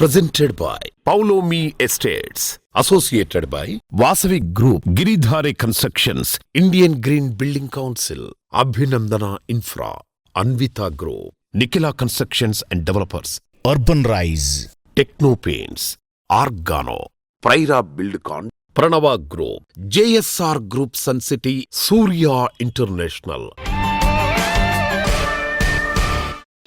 Presented by Paulomi Estates. Associated by Vasavi Group, Giridhare Constructions, Indian Green Building Council, Abhinandana Infra, Anvita Group, Nikila Constructions and Developers, Urban Rise, Techno Paints, Argano, Praira Buildcon, Pranava Group, JSR Group Sun City, Surya International.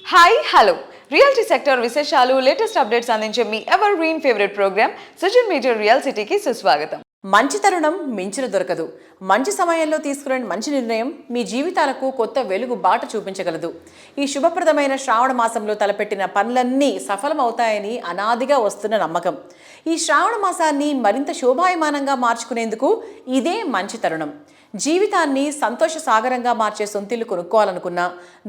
Hi hello realty sector విశేషాలు latest updates అందించే మీ evergreen favourite programme Sujan media real సిటీకి సుస్వాగతం. మంచి తరుణం మించిన దొరకదు. మంచి సమయంలో తీసుకునే మంచి నిర్ణయం మీ జీవితాలకు కొత్త వెలుగు బాట చూపించగలదు. ఈ శుభప్రదమైన శ్రావణ మాసంలో తలపెట్టిన పనులన్నీ సఫలమవుతాయని అనాదిగా వస్తున్న నమ్మకం. ఈ శ్రావణ మాసాన్ని మరింత శోభాయమానంగా మార్చుకునేందుకు ఇదే మంచి తరుణం. జీవితాన్ని సంతోష సాగరంగా మార్చే సొంతిల్లు కొనుక్కోవాలనుకున్నా,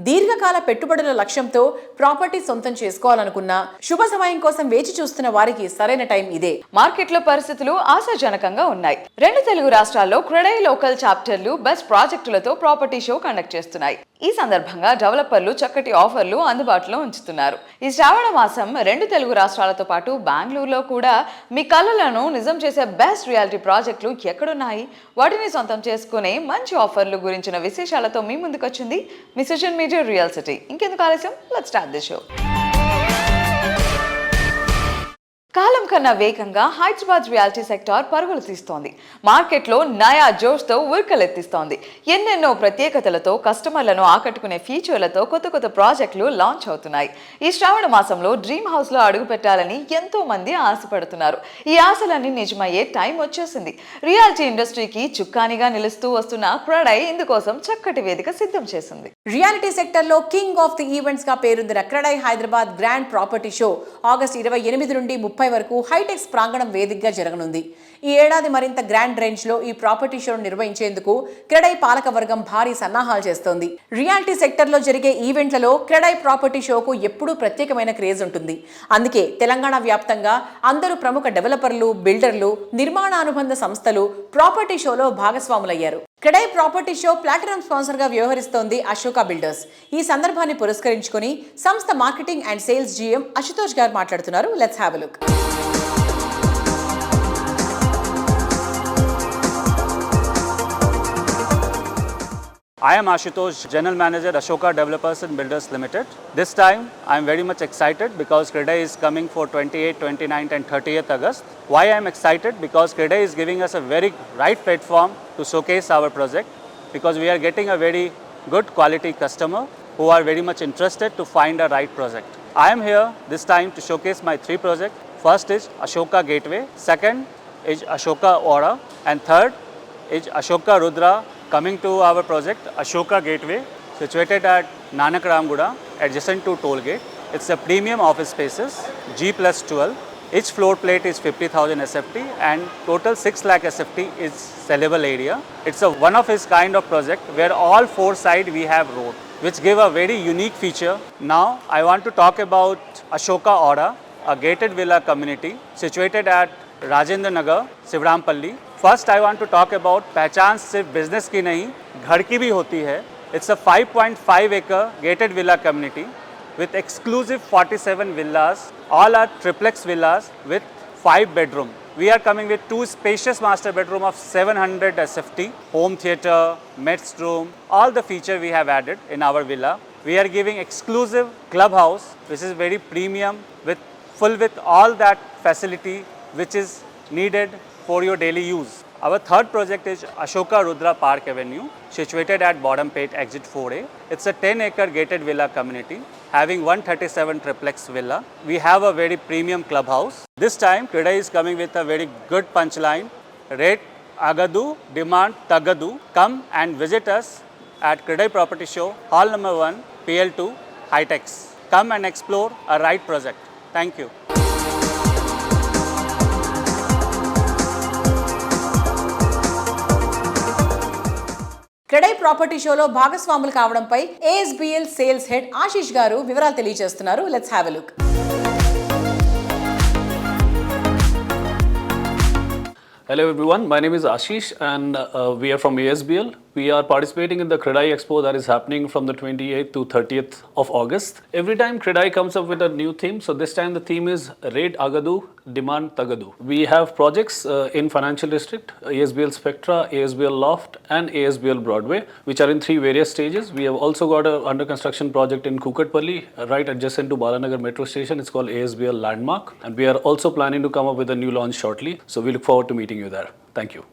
దీర్ఘకాల పెట్టుబడుల లక్ష్యంతో ప్రాపర్టీ సొంతం చేసుకోవాలనుకున్నా, శుభ సమయం కోసం వేచి చూస్తున్న వారికి సరైన టైం ఇదే. మార్కెట్లో పరిస్థితులు ఆశాజనకంగా ఉన్నాయి. 2 తెలుగు రాష్ట్రాల్లో క్రెడై లోకల్ చాప్టర్లు బెస్ట్ ప్రాజెక్టులతో ప్రాపర్టీ షో కండక్ట్ చేస్తున్నాయి. ఈ సందర్భంగా డెవలపర్లు చక్కటి ఆఫర్లు అందుబాటులో ఉంచుతున్నారు. ఈ శ్రావణ మాసం 2 తెలుగు రాష్ట్రాలతో పాటు బెంగళూరులో కూడా మీ కలలను నిజం చేసే బెస్ట్ రియాలిటీ ప్రాజెక్టులు ఎక్కడున్నాయి, వాటిని సొంతం చేసుకునే మంచి ఆఫర్లు గురించిన విశేషాలతో మీ ముందుకు వచ్చింది మీ సుజన్ మీడియా రియల్ సిటీ. ఇంకెందుకు ఆలస్యం, లెట్స్ స్టార్ట్ ది షో. కాలం కన్నా వేగంగా హైదరాబాద్ రియాలిటీ సెక్టార్ పరుగులు తీస్తోంది. మార్కెట్లో నయా జోష్తో ఉరకలెత్తిస్తోంది. ఎన్నెన్నో ప్రత్యేకతలతో కస్టమర్లను ఆకట్టుకునే ఫీచర్లతో కొత్త కొత్త ప్రాజెక్టులు లాంచ్ అవుతున్నాయి. ఈ శ్రావణ మాసంలో డ్రీమ్ హౌస్లో అడుగు పెట్టాలని ఎంతో మంది ఆశపడుతున్నారు. ఈ ఆశలన్నీ నిజమయ్యే టైం వచ్చేసింది. రియాలిటీ ఇండస్ట్రీకి చుక్కానిగా నిలుస్తూ వస్తున్న క్రెడై ఇందుకోసం చక్కటి వేదిక సిద్ధం చేసింది. రియాలిటీ సెక్టర్లో కింగ్ ఆఫ్ ది ఈవెంట్స్ గా పేరొందిన CREDAI Hyderabad grand property show August 28 నుండి 30 వరకు హైటెక్స్ ప్రాంగణం వేదికగా జరగనుంది. ఈ ఏడాది మరింత గ్రాండ్ రేంజ్ లో ఈ ప్రాపర్టీ షోను నిర్వహించేందుకు క్రెడై పాలక వర్గం భారీ సన్నాహాలు చేస్తోంది. రియాలిటీ సెక్టర్ లో జరిగే ఈవెంట్లలో క్రెడై ప్రాపర్టీ షోకు ఎప్పుడూ ప్రత్యేకమైన క్రేజ్ ఉంటుంది. అందుకే తెలంగాణ వ్యాప్తంగా అందరూ ప్రముఖ డెవలపర్లు, బిల్డర్లు, నిర్మాణ అనుబంధ సంస్థలు ప్రాపర్టీ షోలో భాగస్వాములయ్యారు. CREDAI property show platinum sponsor గా వ్యవహరిస్తోంది అశోక బిల్డర్స్. ఈ సందర్భాన్ని పురస్కరించుకుని సంస్థ marketing and sales GM Ashutosh గారు మాట్లాడుతున్నారు. Let's have a look. I am Ashutosh, General Manager, Ashoka Developers and Builders Limited. This time, I am very much excited because Credai is coming for 28th, 29th and 30th August. Why I am excited? Because Credai is giving us a very right platform to showcase our project, because we are getting a very good quality customer who are very much interested to find a right project. I am here this time to showcase my 3 projects. First is Ashoka Gateway, second is Ashoka Aura, and third is Ashoka Rudra. Coming to our project, Ashoka Gateway, situated at Nanak Ramguda, adjacent to toll gate. It's a premium office spaces, G+12. Each floor plate is 50,000 SFT and total 6 lakh SFT is sellable area. It's a one of its kind of project where all 4 sides we have road, which give a very unique feature. Now I want to talk about Ashoka Aura, a gated villa community situated at Rajendra Nagar, Sivrampalli. First I want to talk about पहचान सिर्फ business की नहीं घर की भी होती है. It's a 5.5 acre gated villa community with exclusive 47 villas. All are triplex villas with 5 bedroom. We are coming with 2 spacious master bedroom of 700 SFT, home theater, mets room, all the feature we have added in our villa. We are giving exclusive clubhouse which is very premium with all that facility which is needed for your daily use. Our third project is Ashoka Rudra Park Avenue, situated at Bodampet Exit 4A. It's a 10 acre gated villa community having 137 triplex villa. We have a very premium clubhouse. This time Credai is coming with a very good punchline, rate Agadu, demand Tagadu. Come and visit us at Credai Property Show, Hall number 1, PL2, Hightex. Come and explore a right project. Thank you. CREDAI property షోలో భాగస్వాములు కావడంపై ASBL sales head Ashish గారు వివరాలు తెలియజేస్తున్నారు. Let's have a look. Hello everyone, my name is Ashish and we are from ASBL. We are participating in the CREDAI Expo that is happening from the 28th to 30th of August. Every time CREDAI comes up with a new theme, so this time the theme is Rate Agadu, Demand Tagadu. We have projects in Financial District, ASBL Spectra, ASBL Loft and ASBL Broadway, which are in 3 various stages. We have also got a under construction project in Kukatpalli, right adjacent to Balanagar Metro Station. It's called ASBL Landmark, and we are also planning to come up with a new launch shortly. So we look forward to meeting you there. Thank you.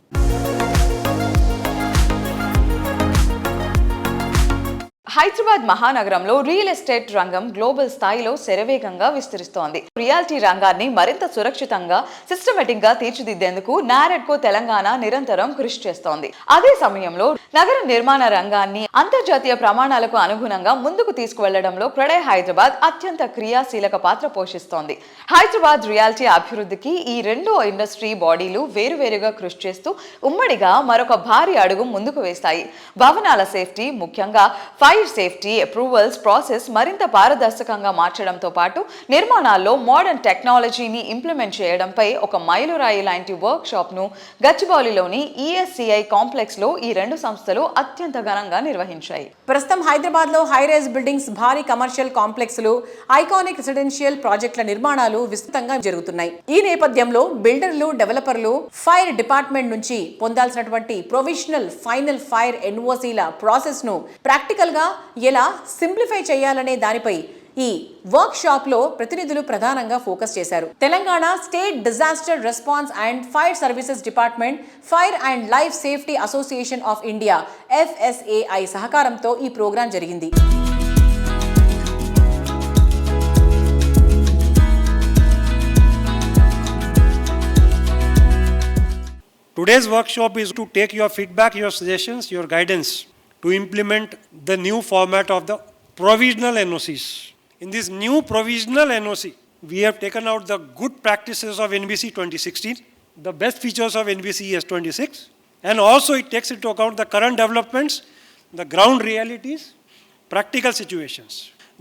Hyderabad మహానగరంలో real estate రంగం global స్థాయిలో శరవేగంగా విస్తరిస్తోంది. Reality రంగాన్ని మరింత సురక్షితంగా, systematic గా తీర్చిదిద్దేందుకు నారెడ్కో తెలంగాణ నిరంతరం కృషి చేస్తోంది. అదే సమయంలో నగర నిర్మాణ రంగాన్ని అంతర్జాతీయ ప్రమాణాలకు అనుగుణంగా ముందుకు తీసుకువెళ్లడంలో క్రెడై హైదరాబాద్ అత్యంత క్రియాశీలక పాత్ర పోషిస్తోంది. హైదరాబాద్ రియాలిటీ అభివృద్ధికి ఈ 2 ఇండస్ట్రీ బాడీలు వేరువేరుగా కృషి చేస్తూ ఉమ్మడిగా మరొక భారీ అడుగు ముందుకు వేస్తాయి. భవనాల సేఫ్టీ, ముఖ్యంగా ఫైర్ సేఫ్టీ అప్రూవల్స్ ప్రాసెస్ మరింత పారదర్శకంగా మార్చడంతో పాటు నిర్మాణాల్లో మోడర్న్ టెక్నాలజీని ఇంప్లిమెంట్ చేయడంపై ఒక మైలురాయి లాంటి వర్క్ షాప్ ను గచ్చిబౌలిలోని ESCI కాంప్లెక్స్ లో ఈ 2 సంస్థలు అత్యంత ఘనంగా నిర్వహించాయి. ప్రస్తుతం హైదరాబాద్ లో హైరైజ్ బిల్డింగ్స్, భారీ కమర్షియల్ కాంప్లెక్స్లు, ఐకానిక్ రెసిడెన్షియల్ ప్రాజెక్టుల నిర్మాణాలు విస్తృతంగా జరుగుతున్నాయి. ఈ నేపథ్యంలో బిల్డర్లు, డెవలపర్లు ఫైర్ డిపార్ట్మెంట్ నుంచి పొందాల్సినటువంటి ప్రొవిజనల్ ఫైనల్ ఫైర్ NOCల ప్రాసెస్ ను ప్రాక్టికల్ గా ఎలా సింప్లిఫై చేయాలనే దానిపై ఈ వర్క్ షాప్ లో ప్రతినిధులు ప్రధానంగా ఫోకస్ చేశారు. Telangana state disaster response and fire services department, fire and life safety association of India FSAI సహకారంతో ఈ ప్రోగ్రాం జరిగింది. Today's workshop is to take your feedback, your suggestions, your guidance to implement the new format of the provisional NOCs. In this new provisional NOC, we have taken out the good practices of NBC 2016, the best features of NBC S26, and also it takes into account the current developments, the ground realities, practical situations.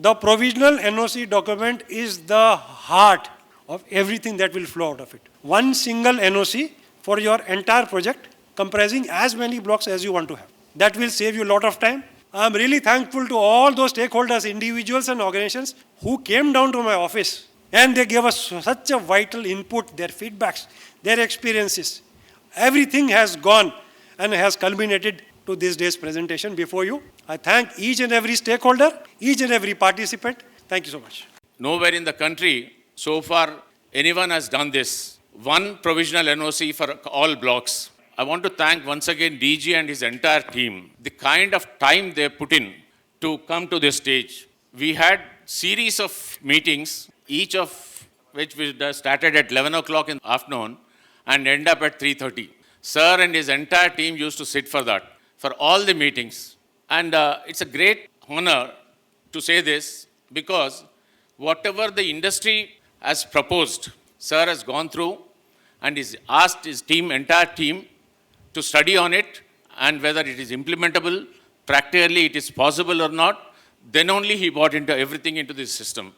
The provisional NOC document is the heart of everything that will flow out of it. One single NOC for your entire project, comprising as many blocks as you want to have. That will save you a lot of time. I am really thankful to all those stakeholders, individuals and organizations who came down to my office and they gave us such a vital input, their feedbacks, their experiences. Everything has gone and has culminated to this day's presentation before you. I thank each and every stakeholder, each and every participant. Thank you so much. Nowhere in the country so far anyone has done this. One provisional NOC for all blocks. I want to thank once again DG and his entire team. The kind of time they put in to come to this stage. We had series of meetings, each of which we started at 11 o'clock in the afternoon and end up at 3:30. Sir and his entire team used to sit for that, for all the meetings. And it's a great honor to say this because whatever the industry has proposed, Sir has gone through and he's asked his team, entire team, to study on it and whether it is implementable, practically it is possible or not, then only he bought into everything into this system.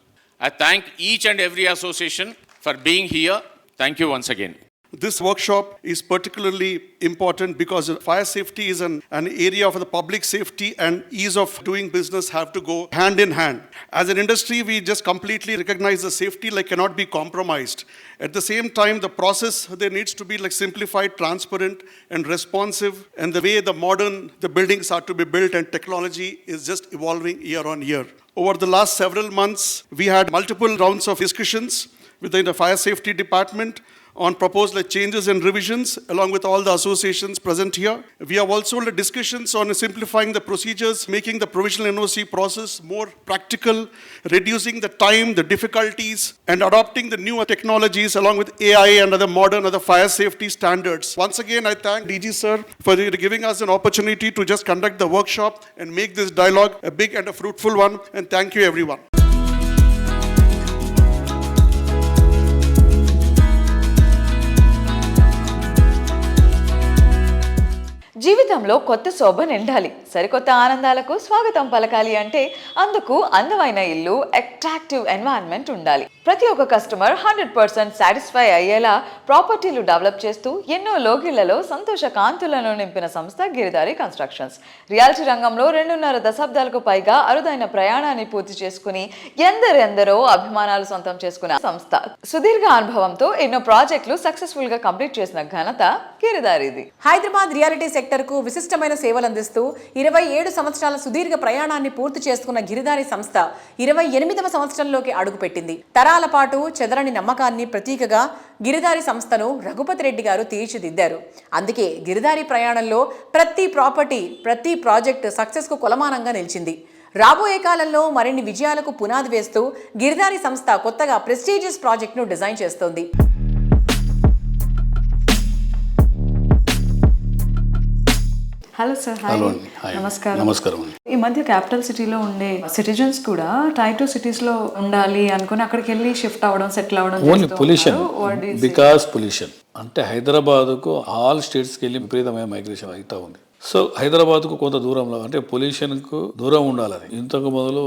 I thank each and every association for being here. Thank you once again. This workshop is particularly important because fire safety is an area of the public safety and ease of doing business have to go hand in hand. As an industry, we just completely recognize the safety cannot be compromised. At the same time, the process there needs to be simplified, transparent and responsive, and the way the buildings are to be built and technology is just evolving year on year. Over the last several months, we had multiple rounds of discussions within the fire safety department on proposed changes and revisions along with all the associations present here. We have also had discussions on simplifying the procedures, making the provisional NOC process more practical, reducing the time, the difficulties, and adopting the newer technologies along with AI and other fire safety standards. Once again, I thank DG sir for giving us an opportunity to just conduct the workshop and make this dialogue a big and a fruitful one. And thank you everyone. జీవితంలో కొత్త శోభ నిండాలి, సరికొత్త ఆనందాలకు స్వాగతం పలకాలి అంటే అందుకు అందమైన ఇల్లు, అట్రాక్టివ్ ఎన్వైరన్మెంట్ ఉండాలి. ప్రతి ఒక్క కస్టమర్ 100% సాటిస్ఫై అయ్యేలా ప్రాపర్టీలు డెవలప్ చేస్తూ ఎన్నో లోగిళ్లలో సంతోష కాంతులను నింపిన సంస్థ గిరిధారి కన్స్ట్రక్షన్స్. రియాలిటీ రంగంలో 2.5 దశాబ్దాలకు పైగా అరుదైన ప్రయాణాన్ని పూర్తి చేసుకుని ఎందరెందరో అభిమానాలు సొంతం చేసుకున్న సంస్థ. సుదీర్ఘ అనుభవంతో ఎన్నో ప్రాజెక్టులు సక్సెస్ఫుల్ గా కంప్లీట్ చేసిన ఘనత గిరిధారిది. హైదరాబాద్ రియాలిటీ సెక్టర్ కు విశిష్టమైన సేవలు అందిస్తూ 27 సంవత్సరాల సుదీర్ఘ ప్రయాణాన్ని పూర్తి చేసుకున్న గిరిధారి సంస్థ 28వ సంవత్సరంలోకి అడుగుపెట్టింది. తరాల పాటు చెదరని నమ్మకాన్ని ప్రతీకగా గిరిధారి సంస్థను రఘుపతి రెడ్డి గారు తీర్చిదిద్దారు. అందుకే గిరిధారి ప్రయాణంలో ప్రతి ప్రాపర్టీ, ప్రతి ప్రాజెక్ట్ సక్సెస్ కు కొలమానంగా నిలిచింది. రాబోయే కాలంలో మరిన్ని విజయాలకు పునాది వేస్తూ గిరిధారి సంస్థ కొత్తగా ప్రెస్టీజియస్ ప్రాజెక్ట్ను డిజైన్ చేస్తోంది. Hello sir. హలో అండి. నమస్కారం. ఈ మధ్య క్యాపిటల్ సిటీలో ఉండే సిటిజన్స్ కూడా టైర్ 2 సిటీస్ లో ఉండాలి అనుకుని అక్కడికి వెళ్ళి షిఫ్ట్ అవ్వడం, సెటిల్ అవ్వడం. ఓన్లీ పొల్యూషన్, బికాస్ పొల్యూషన్ అంటే హైదరాబాద్కు ఆల్ స్టేట్స్కి వెళ్ళి విపరీతమైన మైగ్రేషన్ అవుతా ఉంది. సో హైదరాబాద్కు కొంత దూరంలో అంటే పొల్యూషన్కు దూరం ఉండాలని ఇంతకు మొదలు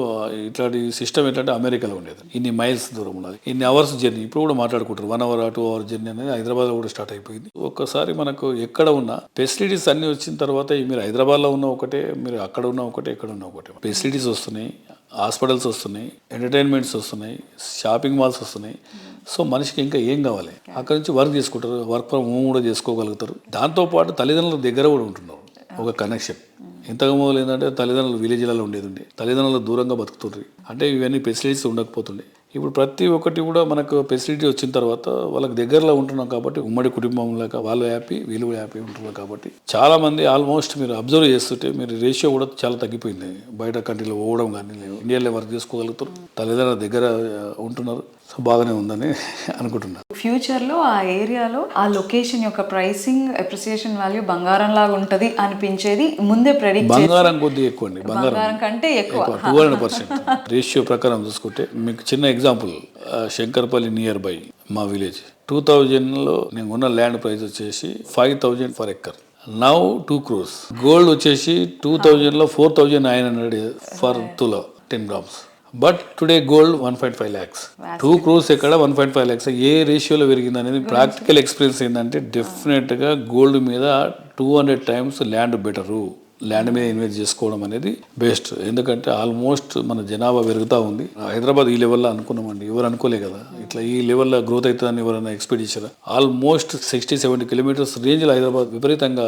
ఇట్లాంటి సిస్టమ్ ఏంటంటే అమెరికాలో ఉండేది. ఇన్ని మైల్స్ దూరం ఉండాలి, ఇన్ని అవర్స్ జర్నీ. ఇప్పుడు కూడా మాట్లాడుకుంటారు 1 hour 2 hour జర్నీ అనేది హైదరాబాద్లో కూడా స్టార్ట్ అయిపోయింది. ఒక్కసారి మనకు ఎక్కడ ఉన్న ఫెసిలిటీస్ అన్ని వచ్చిన తర్వాత మీరు హైదరాబాద్లో ఉన్న ఒకటే, మీరు అక్కడ ఉన్న ఒకటే, ఇక్కడ ఉన్న ఒకటే. ఫెసిలిటీస్ వస్తున్నాయి, హాస్పిటల్స్ వస్తున్నాయి, ఎంటర్టైన్మెంట్స్ వస్తున్నాయి, షాపింగ్ మాల్స్ వస్తున్నాయి. సో మనిషికి ఇంకా ఏం కావాలి? అక్కడ నుంచి వర్క్ చేసుకుంటారు, వర్క్ ఫ్రమ్ హోమ్ కూడా చేసుకోగలుగుతారు. దాంతోపాటు తల్లిదండ్రుల దగ్గర కూడా ఉంటున్నారు, ఒక కనెక్షన్. ఇంతకు మొదలు ఏంటంటే తల్లిదండ్రులు విలేజ్లలో ఉండేది, తల్లిదండ్రులు దూరంగా బతుకుతుండ్రి అంటే ఇవన్నీ ఫెసిలిటీస్ ఉండకపోతుండే. ఇప్పుడు ప్రతి ఒక్కటి కూడా మనకు ఫెసిలిటీ వచ్చిన తర్వాత వాళ్ళకి దగ్గరలో ఉంటున్నాం కాబట్టి ఉమ్మడి కుటుంబం లేక వాళ్ళు హ్యాపీ, వీళ్ళు హ్యాపీ ఉంటున్నారు కాబట్టి చాలా మంది ఆల్మోస్ట్ మీరు అబ్జర్వ్ చేస్తుంటే మీరు రేషియో కూడా చాలా తగ్గిపోయింది. బయట కంట్రీలో పోవడం కానీ ఇండియాలో వర్క్ చేసుకోగలుగుతారు, తల్లిదండ్రుల దగ్గర ఉంటున్నారు. సో బాగానే ఉందని అనుకుంటున్నాను. ఫ్యూచర్ లో ఆ ఏరియాలో ఆ లొకేషన్ యొక్క ప్రైసింగ్, అప్రిసియేషన్ వాల్యూ బంగారం లాగా ఉంటది అనిపించేది ముందే ప్రెడిక్ట్. బంగారం కొద్దిగా ఎక్కువ అండి, బంగారం కంటే ఎక్కువ 200% రేషియో ప్రకారం చూసుకుంటే. మీకు చిన్న ఎగ్జాంపుల్, శంకర్పల్లి నియర్ బై మా విలేజ్ 2000లో నేను ఉన్న ల్యాండ్ ప్రైస్ వచ్చేసి 5,000 per acre. Now 2 crores. Gold వచ్చేసి 2000లో 4,900 ఫర్ తులా 10 grams. But today gold 1.5 lakhs. 2 crores ఎక్కడ 1.5 lakhs. ఏ రేషియోలో పెరిగింది అనేది ప్రాక్టికల్ ఎక్స్పీరియన్స్ ఏంటంటే డెఫినెట్గా గోల్డ్ మీద 200 times ల్యాండ్ బెటరు. ల్యాండ్ మీద ఇన్వెస్ట్ చేసుకోవడం అనేది బెస్ట్. ఎందుకంటే ఆల్మోస్ట్ మన జనాభా పెరుగుతూ ఉంది. హైదరాబాద్ ఈ లెవెల్లో అనుకున్నామండి, ఎవరు అనుకోలే కదా ఇట్లా ఈ లెవెల్లో గ్రోత్ అవుతుందని ఎవరైనా ఎక్స్పెక్ట్ చేశారా? ఆల్మోస్ట్ 60-70 kilometers రేంజ్లో హైదరాబాద్ విపరీతంగా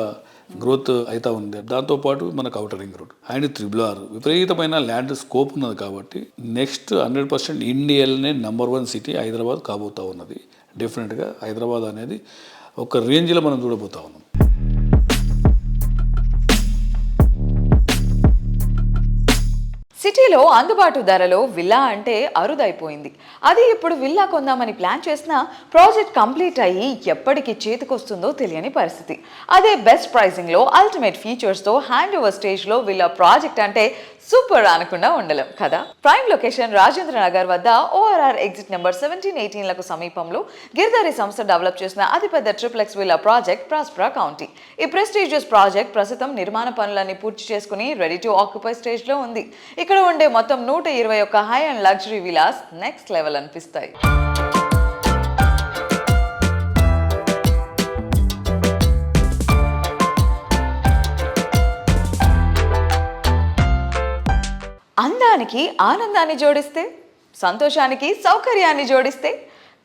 గ్రోత్ అవుతా ఉంది. దాంతోపాటు మనకు outer ring road and 3R విపరీతమైన ల్యాండ్ స్కోప్ ఉన్నది కాబట్టి నెక్స్ట్ 100% ఇండియాలోనే నెంబర్ 1 సిటీ హైదరాబాద్ కాబోతా ఉన్నది. డెఫినెట్గా హైదరాబాద్ అనేది ఒక రేంజ్లో మనం చూడబోతా ఉన్నాం. సిటీలో అందుబాటు ధరలో విల్లా అంటే అరుదైపోయింది. అది ఇప్పుడు విల్లా కొందామని ప్లాన్ చేసినా ప్రాజెక్ట్ కంప్లీట్ అయ్యి ఎప్పటికి చేతికొస్తుందో తెలియని పరిస్థితి. అదే బెస్ట్ ప్రైసింగ్లో అల్టిమేట్ ఫీచర్స్తో హ్యాండ్ ఓవర్ స్టేజ్లో విల్లా ప్రాజెక్ట్ అంటే సూపర్ అనకుండా ఉండలేం కదా. ప్రైమ్ లొకేషన్ రాజేంద్ర నగర్ వద్ద ORR ఎగ్జిట్ నెంబర్ 17-18లకు సమీపంలో గిరిధారి సంస్థ డెవలప్ చేసిన అతిపెద్ద ట్రిప్లెక్స్ విల్లా ప్రాజెక్ట్ ప్రాస్పరా కౌంటీ. ఈ ప్రెస్టీజియస్ ప్రాజెక్ట్ ప్రస్తుతం నిర్మాణ పనులన్నీ పూర్తి చేసుకుని రెడీ టు ఆక్యుపై స్టేజ్లో ఉంది. ఇక్కడ ఉండే మొత్తం 121 high and luxury Vilas next level అనిపిస్తాయి. అందానికి ఆనందాన్ని జోడిస్తే, సంతోషానికి సౌకర్యాన్ని జోడిస్తే,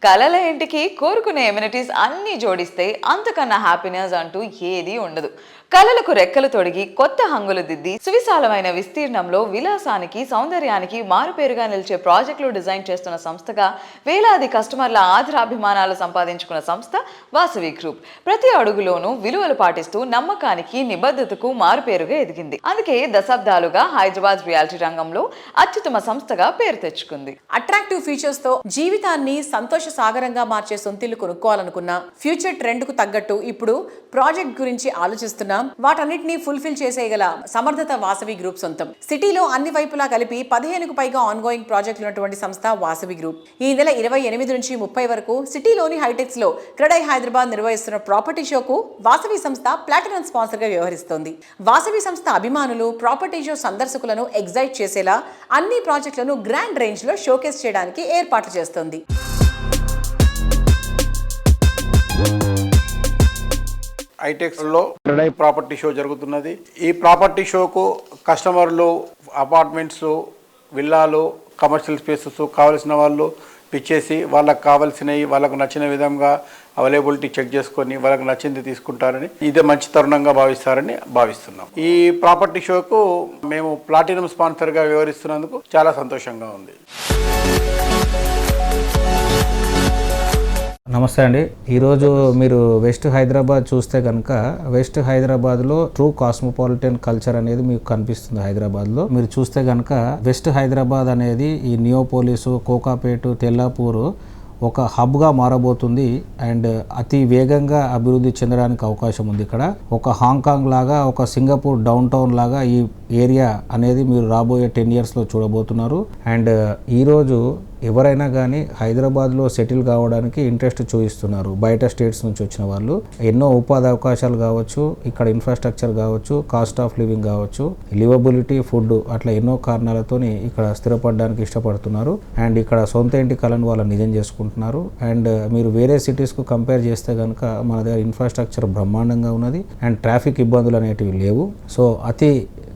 కలల ఇంటికి కోరుకునే ఎమ్యూనిటీస్ అన్నీ జోడిస్తే అంతకన్నా హ్యాపీనెస్ అంటూ ఏదీ ఉండదు. కలలకు రెక్కలు తొడిగి కొత్త హంగులు దిద్ది సువిశాలమైన విస్తీర్ణంలో విలాసానికి, సౌందర్యానికి మారుపేరుగా నిలిచే ప్రాజెక్టులు డిజైన్ చేస్తున్న సంస్థగా వేలాది కస్టమర్ల ఆదరాభిమానాలు సంపాదించుకున్న సంస్థ వాసవి గ్రూప్. ప్రతి అడుగులోనూ విలువలు పాటిస్తూ నమ్మకానికి, నిబద్ధతకు మారుపేరుగా ఎదిగింది. అందుకే దశాబ్దాలుగా హైదరాబాద్ రియాలిటీ రంగంలో అత్యుత్తమ సంస్థగా పేరు తెచ్చుకుంది. అట్రాక్టివ్ ఫీచర్స్ తో జీవితాన్ని సంతోష సాగరంగా మార్చే సొంతిల్లు కొనుక్కోవాలనుకున్న, ఫ్యూచర్ ట్రెండ్ కు తగ్గట్టు ఇప్పుడు ప్రాజెక్ట్ గురించి ఆలోచిస్తున్నా, వాటన్నిటిని ఫుల్ఫిల్ చేసేయగల సమర్థత వాసవి గ్రూప్ సొంతం. సిటీలో అన్ని వైపులా కలిపి 15కు పైగా ఆన్గోయింగ్ ప్రాజెక్టులు ఉన్నటువంటి సంస్థ వాసవి గ్రూప్. ఈ నెల 28 నుంచి 30 వరకు సిటీలోని హైటెక్స్ లో క్రెడై హైదరాబాద్ నిర్వహిస్తున్న ప్రాపర్టీ షోకు వాసవి సంస్థ ప్లాటినం స్పాన్సర్ గా వ్యవహరిస్తోంది. వాసవి సంస్థ అభిమానులు ప్రాపర్టీ షో సందర్శకులను ఎగ్జైట్ చేసేలా అన్ని ప్రాజెక్టులను గ్రాండ్ రేంజ్ లో షోకేస్ చేయడానికి ఏర్పాట్లు చేస్తోంది. హైటెక్స్లో క్రెడై ప్రాపర్టీ షో జరుగుతున్నది. ఈ ప్రాపర్టీ షోకు కస్టమర్లు అపార్ట్మెంట్స్, విల్లాలు, కమర్షియల్ స్పేసెస్ కావలసిన వాళ్ళు పిచ్చేసి వాళ్ళకు కావాల్సినవి వాళ్ళకు నచ్చిన విధంగా అవైలబిలిటీ చెక్ చేసుకొని వాళ్ళకు నచ్చింది తీసుకుంటారని, ఇదే మంచి తరుణంగా భావిస్తారని భావిస్తున్నాం. ఈ ప్రాపర్టీ షోకు మేము ప్లాటినం స్పాన్సర్గా వ్యవహరిస్తున్నందుకు చాలా సంతోషంగా ఉంది. నమస్తే అండి. ఈరోజు మీరు వెస్ట్ హైదరాబాద్ చూస్తే కనుక వెస్ట్ హైదరాబాద్లో ట్రూ కాస్మోపాలిటన్ కల్చర్ అనేది మీకు కనిపిస్తుంది. హైదరాబాద్లో మీరు చూస్తే కనుక వెస్ట్ హైదరాబాద్ అనేది ఈ నియోపోలిసు, కోకాపేటు, తెల్లాపూరు ఒక హబ్గా మారబోతుంది అండ్ అతి వేగంగా అభివృద్ధి చెందడానికి అవకాశం ఉంది. ఇక్కడ ఒక హాంకాంగ్ లాగా, ఒక సింగపూర్ డౌన్ టౌన్ లాగా ఈ ఏరియా అనేది మీరు రాబోయే 10 yearsలో చూడబోతున్నారు. అండ్ ఈరోజు ఎవరైనా కానీ హైదరాబాద్లో సెటిల్ కావడానికి ఇంట్రెస్ట్ చూపిస్తున్నారు. బయట స్టేట్స్ నుంచి వచ్చిన వాళ్ళు ఎన్నో ఉపాధి అవకాశాలు కావచ్చు, ఇక్కడ ఇన్ఫ్రాస్ట్రక్చర్ కావచ్చు, కాస్ట్ ఆఫ్ లివింగ్ కావచ్చు, లివబిలిటీ, ఫుడ్, అట్లా ఎన్నో కారణాలతోని ఇక్కడ స్థిరపడడానికి ఇష్టపడుతున్నారు. అండ్ ఇక్కడ సొంత ఇంటి కలను వాళ్ళు నిజం చేసుకుంటున్నారు. అండ్ మీరు వేరే సిటీస్కు కంపేర్ చేస్తే కనుక మన దగ్గర ఇన్ఫ్రాస్ట్రక్చర్ బ్రహ్మాండంగా ఉన్నది అండ్ ట్రాఫిక్ ఇబ్బందులు అనేటివి లేవు. సో అతి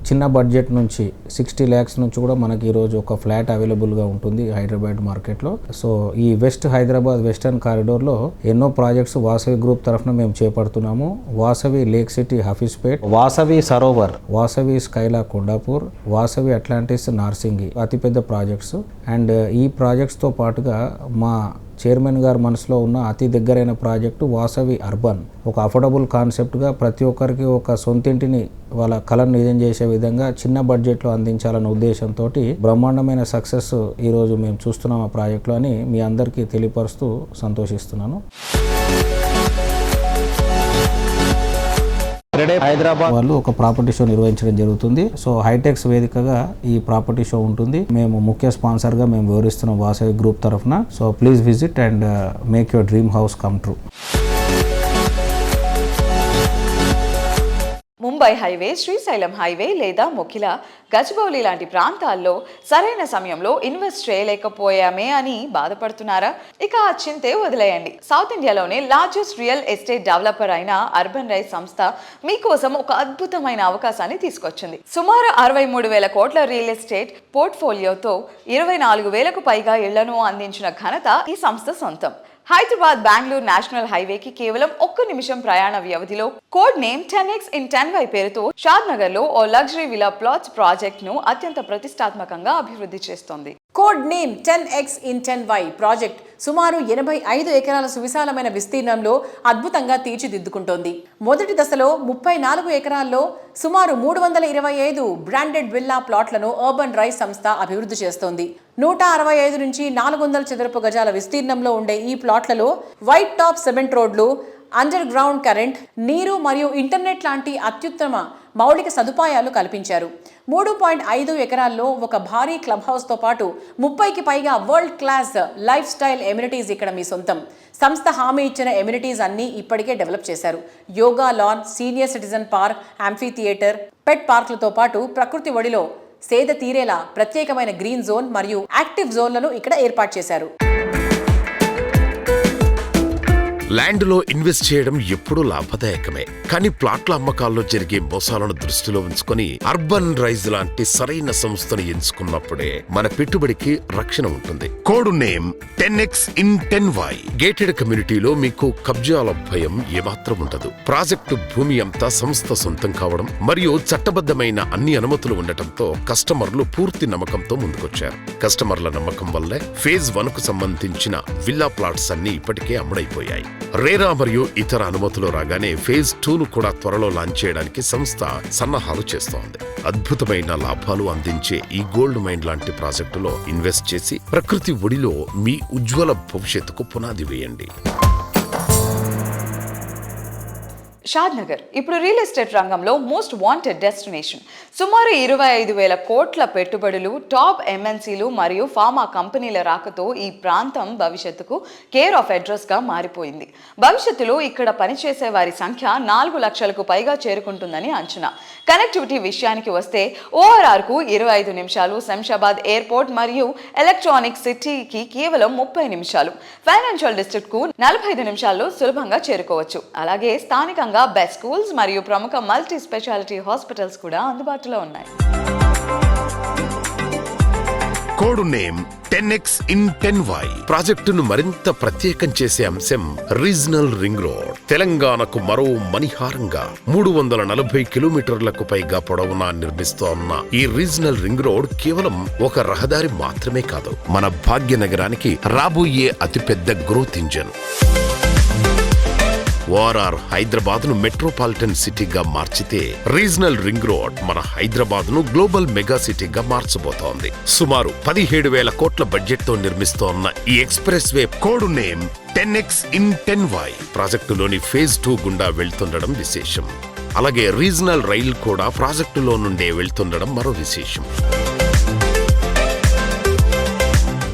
చిన్న బడ్జెట్ నుంచి 60 lakhs నుంచి కూడా మనకి ఈరోజు ఒక ఫ్లాట్ అవైలబుల్గా ఉంటుంది హైదరాబాద్ మార్కెట్లో. సో ఈ వెస్ట్ హైదరాబాద్ వెస్టర్న్ కారిడోర్లో ఎన్నో ప్రాజెక్ట్స్ వాసవి గ్రూప్ తరఫున మేము చేపడుతున్నాము. Vasavi lake city Hafeezpet, Vasavi Sarovar, Vasavi Skyla Kondapur, Vasavi Atlantis Narsingi అతిపెద్ద ప్రాజెక్ట్స్. అండ్ ఈ ప్రాజెక్ట్స్తో పాటుగా మా చైర్మన్ గారు మనసులో ఉన్న అతి దగ్గరైన ప్రాజెక్టు వాసవి అర్బన్. ఒక అఫోర్డబుల్ కాన్సెప్ట్గా ప్రతి ఒక్కరికి ఒక సొంతింటిని వాళ్ళ కళను నిజం చేసే విధంగా చిన్న బడ్జెట్లో అందించాలన్న ఉద్దేశంతో బ్రహ్మాండమైన సక్సెస్ ఈరోజు మేము చూస్తున్నాం ఆ ప్రాజెక్టులో అని మీ అందరికీ తెలియపరుస్తూ సంతోషిస్తున్నాను. హైదరాబాద్ వాళ్ళు ఒక ప్రాపర్టీ షో నిర్వహించడం జరుగుతుంది. సో హైటెక్స్ వేదికగా ఈ ప్రాపర్టీ షో ఉంటుంది. మేము ముఖ్య స్పాన్సర్ గా మేము వివరిస్తున్నాం వాసవి గ్రూప్ తరఫున. So please visit and make your dream house come true. Mumbai highway, Srisailam highway లేదా మొకిల, గచ్చిబౌలి లాంటి ప్రాంతాల్లో సరైన సమయంలో ఇన్వెస్ట్ చేయలేకపోయామే అని బాధపడుతున్నారా? ఇక ఆ చింతే వదిలేయండి. సౌత్ ఇండియాలోనే లార్జెస్ట్ రియల్ ఎస్టేట్ డెవలపర్ అయిన అర్బన్ రైజ్ సంస్థ మీకోసం ఒక అద్భుతమైన అవకాశాన్ని తీసుకొచ్చింది. సుమారు 63,000 కోట్ల రియల్ ఎస్టేట్ పోర్ట్ఫోలియోతో 24,000కు పైగా ఇళ్లను అందించిన ఘనత ఈ సంస్థ సొంతం. హైదరాబాద్ బెంగళూరు నేషనల్ హైవేకి కేవలం 1 నిమిషం ప్రయాణ వ్యవధిలో code name 10x in 10y పేరుతో షాద్ నగర్ లో ఓ లగ్జరీ విలా ప్లాట్స్ ప్రాజెక్ట్ ను అత్యంత ప్రతిష్టాత్మకంగా అభివృద్ధి చేస్తోంది. Code name 10x in 10y project సుమారు 85 ఎకరాల సువిశాలమైన విస్తీర్ణంలో అద్భుతంగా తీర్చిదిద్దుకుంటోంది. మొదటి దశలో 34 ఎకరాల్లో సుమారు 325 బ్రాండెడ్ విల్లా ప్లాట్లను అర్బన్ రైజ్ సంస్థ అభివృద్ధి చేస్తోంది. 165 నుంచి 400 చదరపు గజాల విస్తీర్ణంలో ఉండే ఈ ప్లాట్లలో వైట్ టాప్ సిమెంట్ రోడ్లు, అండర్ గ్రౌండ్ కరెంట్, నీరు మరియు ఇంటర్నెట్ లాంటి అత్యుత్తమ మౌలిక సదుపాయాలు కల్పించారు. 3.5 ఎకరాల్లో ఒక భారీ క్లబ్ హౌస్తో పాటు 30కి పైగా world class life style amenities ఇక్కడ మీ సొంతం. సంస్థ హామీ ఇచ్చిన ఎమ్యూనిటీస్ అన్నీ ఇప్పటికే డెవలప్ చేశారు. Yoga lawn, senior citizen park, amphitheatre, pet పార్కులతో పాటు ప్రకృతి ఒడిలో సేద తీరేలా ప్రత్యేకమైన గ్రీన్ జోన్ మరియు యాక్టివ్ జోన్లను ఇక్కడ ఏర్పాటు చేశారు. ల్యాండ్లో ఇన్వెస్ట్ చేయడం ఎప్పుడూ లాభదాయకమే. కానీ ప్లాట్ల అమ్మకాల్లో జరిగే మోసాలను దృష్టిలో ఉంచుకొని అర్బన్ రైజ్ లాంటి సరైన సంస్థను ఎంచుకున్నప్పుడే మన పెట్టుబడికి రక్షణ ఉంటుంది. Code name 10x in 10y. Gated కమ్యూనిటీలో మీకు కబ్జాల భయం ఏమాత్రం ఉండదు. ప్రాజెక్టు భూమి అంతా సంస్థ సొంతం కావడం మరియు చట్టబద్ధమైన అన్ని అనుమతులు ఉండటంతో కస్టమర్లు పూర్తి నమ్మకంతో ముందుకొచ్చారు. కస్టమర్ల నమ్మకం వల్లే ఫేజ్ 1కు సంబంధించిన విల్లా ప్లాట్స్ అన్ని ఇప్పటికే అమ్ముడైపోయాయి. రేరా మరియు ఇతర అనుమతులు రాగానే ఫేజ్ 2ను కూడా త్వరలో లాంచ్ చేయడానికి సంస్థ సన్నాహాలు చేస్తోంది. అద్భుతమైన లాభాలు అందించే ఈ గోల్డ్ మైన్ లాంటి ప్రాజెక్టులో ఇన్వెస్ట్ చేసి ప్రకృతి ఒడిలో మీ ఉజ్వల భవిష్యత్తుకు పునాది వేయండి. షాద్ నగర్ ఇప్పుడు రియల్ ఎస్టేట్ రంగంలో మోస్ట్ వాంటెడ్ డెస్టినేషన్. సుమారు 25,000 కోట్ల పెట్టుబడులు, టాప్ ఎంఎన్సీలు మరియు ఫార్మా కంపెనీల రాకతో ఈ ప్రాంతం భవిష్యత్తుకు కేర్ ఆఫ్ అడ్రస్ గా మారిపోయింది. భవిష్యత్తులో ఇక్కడ పనిచేసే వారి సంఖ్య 4 లక్షలకు పైగా చేరుకుంటుందని అంచనా. కనెక్టివిటీ విషయానికి వస్తే ORR కు 25 నిమిషాలు, శంషాబాద్ ఎయిర్పోర్ట్ మరియు ఎలక్ట్రానిక్ సిటీకి కేవలం 30 నిమిషాలు, ఫైనాన్షియల్ డిస్ట్రిక్ట్ కు 45 నిమిషాల్లో సులభంగా చేరుకోవచ్చు. అలాగే స్థానికంగా బెస్ట్ స్కూల్స్ మరియు ప్రముఖ మల్టీ స్పెషాలిటీ హాస్పిటల్స్ కూడా అందుబాటులో ఉన్నాయి. Code name 10X in 10Y ప్రాజెక్టును మరింత ప్రత్యేకం చేసే అంశం రీజనల్ రింగ్ రోడ్. తెలంగాణకు మరో మణిహారంగా 340 కిలోమీటర్లకు పైగా పొడవునా నిర్మిస్తోన్న ఈ రీజనల్ రింగ్ రోడ్ కేవలం ఒక రహదారి మాత్రమే కాదు, మన భాగ్యనగరానికి రాబోయే అతిపెద్ద గ్రోత్ ఇంజన్. ORR హైదరాబాద్ ను మెట్రోపాలిటన్ సిటీగా మార్చితే రీజనల్ రింగ్ రోడ్ మన హైదరాబాద్ ను గ్లోబల్ మెగా సిటీగా మార్చబోతోంది. సుమారు 17,000 కోట్ల బడ్జెట్ తో నిర్మిస్తోన్న ఈ expressway code name 10X in 10Y ప్రాజెక్టులోని ఫేజ్ 2 గుండా వెళ్తుండడం విశేషం. అలాగే రీజనల్ రైలు కూడా ప్రాజెక్టులో నుండే వెళ్తుండడం మరో విశేషం.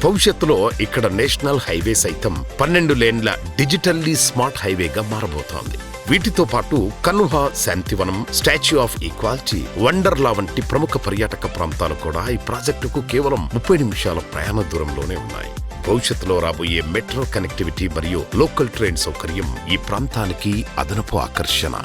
భవిష్యత్తులో ఇక్కడ నేషనల్ హైవే సైతం 12 లేన్ల డిజిటల్లీ స్మార్ట్ హైవేగా మారబోతోంది. వీటితో పాటు Kanha, Shantivanam, statue of equality, Wonderla వంటి ప్రముఖ పర్యాటక ప్రాంతాలు కూడా ఈ ప్రాజెక్టుకు కేవలం 30 నిమిషాల ప్రయాణ దూరంలోనే ఉన్నాయి. భవిష్యత్తులో రాబోయే మెట్రో కనెక్టివిటీ మరియు లోకల్ ట్రైన్ సౌకర్యం ఈ ప్రాంతానికి అదనపు ఆకర్షణ.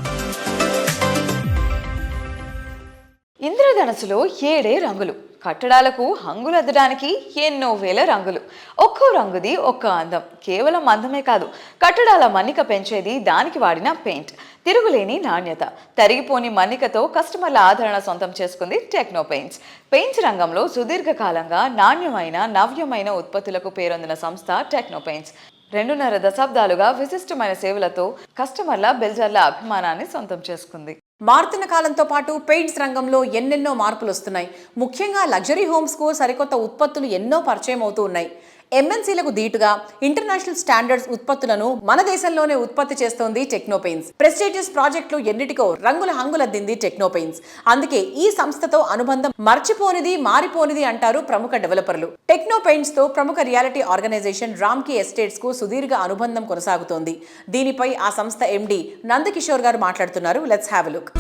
ఇంద్రధనస్సులో 7 రంగులు, కట్టడాలకు హంగులద్దడానికి ఎన్నో వేల రంగులు. ఒక్కో రంగుది ఒక్క అందం. కేవలం అందమే కాదు, కట్టడాల మన్నిక పెంచేది దానికి వాడిన పెయింట్. తిరుగులేని నాణ్యత, తరిగిపోని మన్నికతో కస్టమర్ల ఆదరణ సొంతం చేసుకుంది టెక్నో పెయింట్స్. పెయింట్స్ రంగంలో సుదీర్ఘకాలంగా నాణ్యమైన, నవ్యమైన ఉత్పత్తులకు పేరొందిన సంస్థ టెక్నో పెయింట్స్. 2.5 దశాబ్దాలుగా విశిష్టమైన సేవలతో కస్టమర్ల, బిల్డర్ల అభిమానాన్ని సొంతం చేసుకుంది. మారుతున్న కాలంతో పాటు పెయింట్స్ రంగంలో ఎన్నెన్నో మార్పులు వస్తున్నాయి. ముఖ్యంగా లగ్జరీ హోమ్స్కు సరికొత్త ఉత్పత్తులు ఎన్నో పరిచయం అవుతూ ఉన్నాయి. ఎంఎన్సీలకు దీటుగా ఇంటర్నేషనల్ స్టాండర్డ్స్ ఉత్పత్తులను మన దేశంలోనే ఉత్పత్తి చేస్తోంది టెక్నో పెయింట్స్. ప్రెస్టీజియస్ ప్రాజెక్టులు ఎన్నిటికో రంగుల హంగులద్దింది టెక్నో పెయింట్స్. అందుకే ఈ సంస్థతో అనుబంధం మర్చిపోనిది, మారిపోనిది అంటారు ప్రముఖ డెవలపర్లు. టెక్నో పెయింట్స్ తో ప్రముఖ రియాలిటీ ఆర్గనైజేషన్ రామ్కీ ఎస్టేట్స్ కు సుదీర్ఘ అనుబంధం కొనసాగుతోంది. దీనిపై ఆ సంస్థ ఎండి నందకిషోర్ గారు మాట్లాడుతున్నారు. Let's have a look.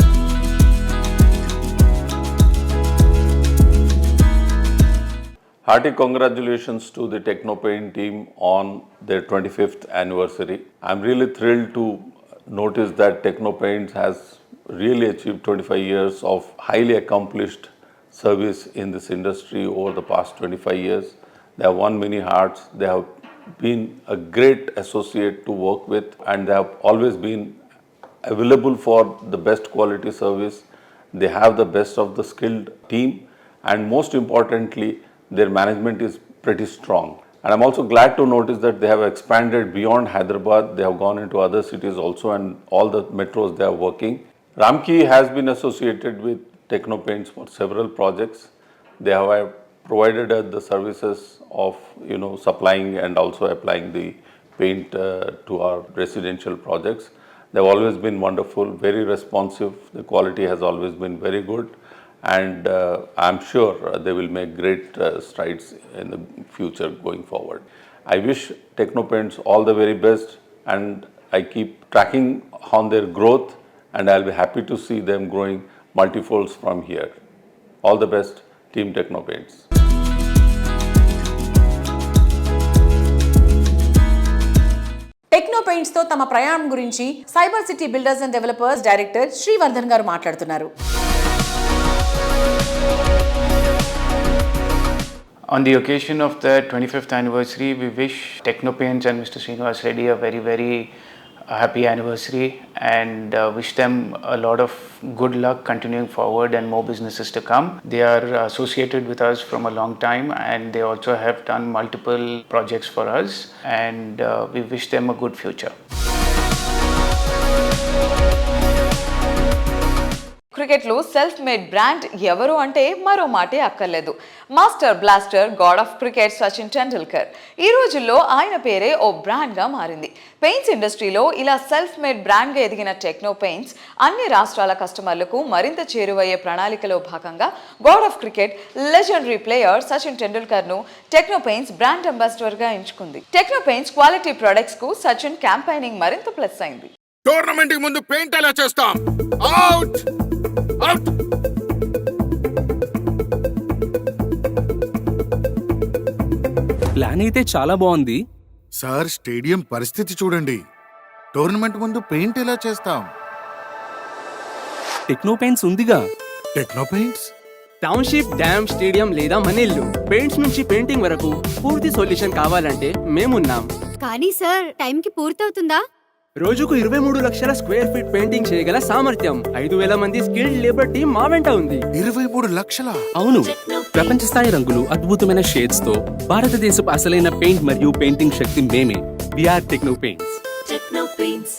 Hearty congratulations to the TechnoPaint team on their 25th anniversary. I'm really thrilled to notice that TechnoPaint has really achieved 25 years of highly accomplished service in this industry over the past 25 years. They have won many hearts. They have been a great associate to work with, and they have always been available for the best quality service. They have the best of the skilled team, and most importantly, their management is pretty strong. And I'm also glad to notice that they have expanded beyond Hyderabad. They have gone into other cities also, and all the metros they are working. Ramkey has been associated with Techno Paints for several projects. They have provided us the services of supplying and also applying the paint to our residential projects. They've always been wonderful, very responsive. The quality has always been very good. And I'm sure they will make great strides in the future going forward. I wish Techno Paints all the very best, and I keep tracking on their growth, and I'll be happy to see them growing multifolds from here. All the best, Team Techno Paints. Techno paints తో తమ ప్రయాణం గురించి cyber city builders and developers director Srivardhan గారు మాట్లాడుతున్నారు. On the occasion of the 25th anniversary, we wish Techno Paints and Mr. Srinivas Reddy a very, very happy anniversary, and wish them a lot of good luck continuing forward and more businesses to come. They are associated with us from a long time, and they also have done multiple projects for us, and we wish them a good future. క్రికెట్లో self made brand ఎవరు అంటే మరో మాటే అక్కర్లేదు. Master blaster God of cricket Sachin Tendulkar. ఈ రోజుల్లో ఆయన పేరే ఓ బ్రాండ్గా మారింది. పెయింట్స్ ఇండస్ట్రీలో ఇలా సెల్ఫ్ మేడ్ బ్రాండ్గా ఎదిగిన టెక్నో పెయింట్స్ అన్ని రాష్ట్రాల కస్టమర్లకు మరింత చేరువయ్యే ప్రణాళికలో భాగంగా God of cricket legendary player Sachin టెండూల్కర్ను టెక్నో పెయింట్స్ బ్రాండ్ అంబాసిడర్గా ఎంచుకుంది. టెక్నో పెయింట్స్ క్వాలిటీ ప్రొడక్ట్స్కు సచిన్ క్యాంపెయినింగ్ మరింత ప్లస్ అయింది. టోర్నమెంట్ కి ముందు పెయింట్ ఎలా చేస్తాం? Out out. ప్లాన్ అయితే చాలా బాగుంది సార్. స్టేడియం పరిస్థితి చూడండి. టోర్నమెంట్ ముందు పెయింట్ ఎలా చేస్తాం? టెక్నో పెయింట్స్ ఉందిగా. Techno paints township, dam, stadium లేదా మనిల్లు పెయింట్స్ నుంచి పెయింటింగ్ వరకు పూర్తి సొల్యూషన్ కావాలంటే మేమున్నాం. కానీ సార్, టైంకి పూర్తవుతుందా? రోజుకు 23 లక్షల స్క్వేర్ ఫీట్ పెయింటింగ్ చేయగల సామర్థ్యం, 5,000 మంది స్కిల్డ్ లేబర్ టీం మా వెంట ఉంది. 23 లక్షల? అవును. ప్రపంచ స్థాయి రంగులు, అద్భుతమైన షేడ్స్ తో భారతదేశపు అసలైన పెయింట్ మరియు పెయింటింగ్ శక్తి మేమే. VR techno paints.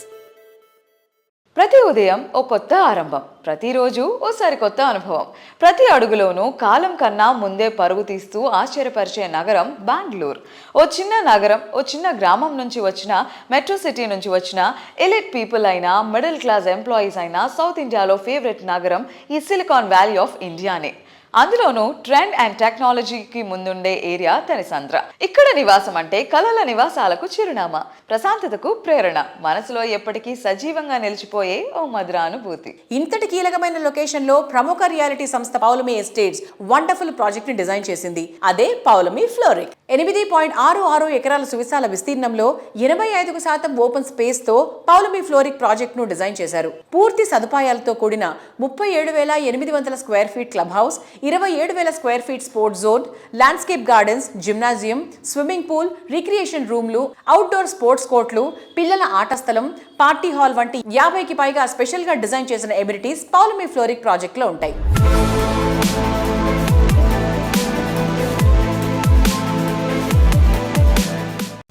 ప్రతి ఉదయం ఓ కొత్త ఆరంభం, ప్రతిరోజు ఓ సరికొత్త అనుభవం. ప్రతి అడుగులోనూ కాలం కన్నా ముందే పరుగు తీస్తూ ఆశ్చర్యపరిచే నగరం బెంగళూరు. ఓ చిన్న నగరం, ఓ చిన్న గ్రామం నుంచి వచ్చిన, మెట్రో సిటీ నుంచి వచ్చిన ఎలిట్ పీపుల్ అయినా, మిడిల్ క్లాస్ ఎంప్లాయీస్ అయినా, సౌత్ ఇండియాలో ఫేవరెట్ నగరం ఈ సిలికాన్ వ్యాలీ ఆఫ్ ఇండియానే. అందులోనూ ట్రెండ్ అండ్ టెక్నాలజీకి ముందుండే ఏరియా తెనిసంద్ర. ఇక్కడ నివాసం అంటే కలల నివాసాలకు చిరునామా, ప్రశాంతతకు ప్రేరణ, మనసులో ఎప్పటికీ సజీవంగా నిలిచిపోయే ఓ మధుర అనుభూతి. ఇంతటి కీలకమైన లొకేషన్ లో ప్రముఖ రియాలిటీ సంస్థ పౌలమి ఎస్టేట్స్ వండర్ఫుల్ ప్రాజెక్ట్ ని డిజైన్ చేసింది. అదే పౌలమి ఫ్లోరిక్. 8.66 ఎకరాల సువిశాల విస్తీర్ణంలో 85% ఓపెన్ స్పేస్ తో పౌలమి ఫ్లోరిక్ ప్రాజెక్ట్ ను డిజైన్ చేశారు. పూర్తి సదుపాయాలతో కూడిన 37,800 square feet club house, 27,000 square feet sports zone, landscape gardens, gymnasium, swimming pool, recreation రూమ్లు, అవుట్డోర్ స్పోర్ట్స్ కోర్టులు, పిల్లల ఆట స్థలం, పార్టీ హాల్ వంటి 50కి పైగా స్పెషల్ గా డిజైన్ చేసిన ఎబిలిటీస్ పౌలమి ఫ్లోరిక్ ప్రాజెక్ట్ లో ఉంటాయి.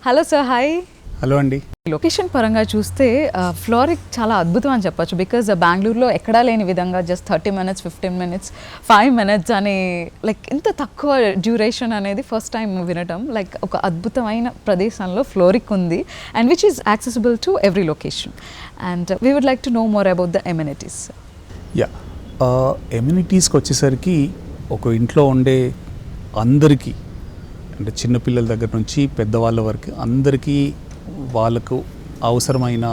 Hello sir, hi. హలో అండి. లొకేషన్ పరంగా చూస్తే ఫ్లోరిక్ చాలా అద్భుతం అని చెప్పొచ్చు. బికాజ్ బెంగళూరులో ఎక్కడా లేని విధంగా జస్ట్ 30 minutes, 15 minutes, 5 minutes అని లైక్ ఇంత తక్కువ డ్యూరేషన్ అనేది ఫస్ట్ టైం వినటం. లైక్ ఒక అద్భుతమైన ప్రదేశంలో ఫ్లోరిక్ ఉంది and which is accessible to every location. And we would like to know more about the amenities. Yeah, ఎమ్యూనిటీస్కి వచ్చేసరికి ఒక ఇంట్లో ఉండే అందరికీ, అంటే చిన్నపిల్లల దగ్గర నుంచి పెద్దవాళ్ళ వరకు అందరికీ వాళ్ళకు అవసరమైన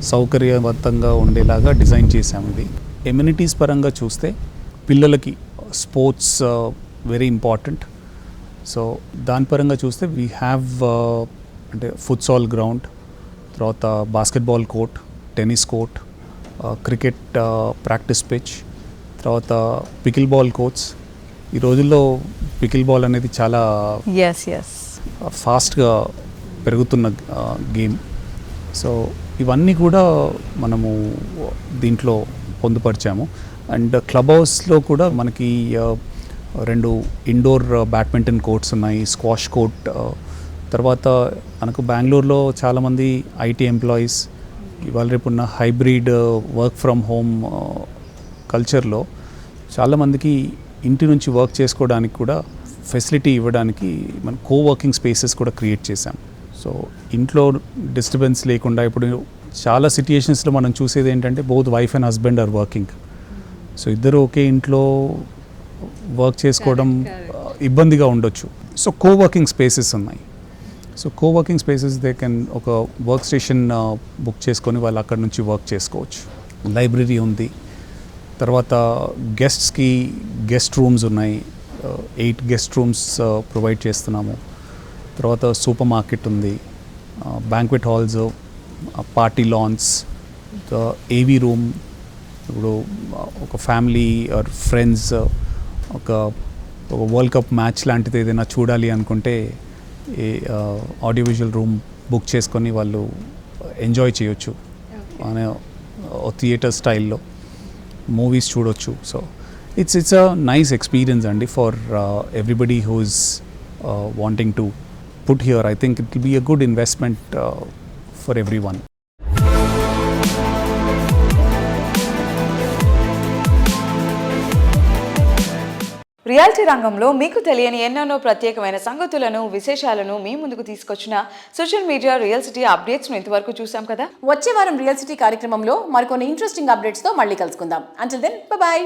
సౌకర్యవంతంగా ఉండేలాగా డిజైన్ చేసాము. ఇది ఎమ్యూనిటీస్ పరంగా చూస్తే పిల్లలకి స్పోర్ట్స్ వెరీ ఇంపార్టెంట్. సో దాని పరంగా చూస్తే వీ హ్యావ్ అంటే ఫుట్సాల్ గ్రౌండ్, తర్వాత basketball court, tennis court, cricket practice pitch, తర్వాత పికిల్ బాల్ కోర్ట్స్. ఈ రోజుల్లో పికిల్ బాల్ అనేది చాలా ఫాస్ట్గా పెరుగుతున్న గేమ్. సో ఇవన్నీ కూడా మనము దీంట్లో పొందుపరిచాము. అండ్ క్లబ్ హౌస్లో కూడా మనకి 2 ఇండోర్ బ్యాడ్మింటన్ కోర్ట్స్ ఉన్నాయి, స్క్వాష్ కోర్ట్. తర్వాత మనకు బెంగళూరులో చాలామంది ఐటీ ఎంప్లాయీస్ ఇవాళ రేపు ఉన్న హైబ్రిడ్ వర్క్ ఫ్రమ్ హోమ్ కల్చర్లో చాలామందికి ఇంటి నుంచి వర్క్ చేసుకోవడానికి కూడా ఫెసిలిటీ ఇవ్వడానికి మనం కోవర్కింగ్ స్పేసెస్ కూడా క్రియేట్ చేశాం. సో ఇంట్లో డిస్టర్బెన్స్ లేకుండా, ఇప్పుడు చాలా సిట్యుయేషన్స్లో మనం చూసేది ఏంటంటే both wife and husband are working. So ఇద్దరు ఒకే ఇంట్లో వర్క్ చేసుకోవడం ఇబ్బందిగా ఉండొచ్చు. సో కోవర్కింగ్ స్పేసెస్ ఉన్నాయి. So coworking spaces they can ఒక వర్క్ స్టేషన్ బుక్ చేసుకొని వాళ్ళు అక్కడ నుంచి వర్క్ చేసుకోవచ్చు. లైబ్రరీ ఉంది. తర్వాత గెస్ట్స్కి గెస్ట్ రూమ్స్ ఉన్నాయి, 8 గెస్ట్ రూమ్స్ ప్రొవైడ్ చేస్తున్నాము. తర్వాత సూపర్ మార్కెట్ ఉంది, బ్యాంక్వెట్ హాల్స్, పార్టీ లాన్స్, ఏవీ రూమ్. ఇప్పుడు ఒక ఫ్యామిలీ ఆర్ ఫ్రెండ్స్ ఒక వరల్డ్ కప్ మ్యాచ్ లాంటిది ఏదైనా చూడాలి అనుకుంటే ఆడియో విజువల్ రూమ్ బుక్ చేసుకొని వాళ్ళు ఎంజాయ్ చేయొచ్చు అనే థియేటర్ స్టైల్లో మూవీస్ చూడొచ్చు. So it's a nice experience అండి for everybody who's wanting to put here. I think it will be a good investment for everyone. Reality రంగంలో మీకు తెలియని ఎన్నెన్నో ప్రత్యేకమైన సంగతులను, విశేషాలను మీ ముందుకు తీసుకొచ్చిన సోషల్ మీడియా రియల్ సిటీ అప్డేట్స్ను ఇంతవరకు చూసాం కదా. వచ్చే వారం రియల్ సిటీ కార్యక్రమంలో మరికొన్ని ఇంట్రెస్టింగ్ అప్డేట్స్తో మళ్ళీ కలుసుకుందాం. Until then by.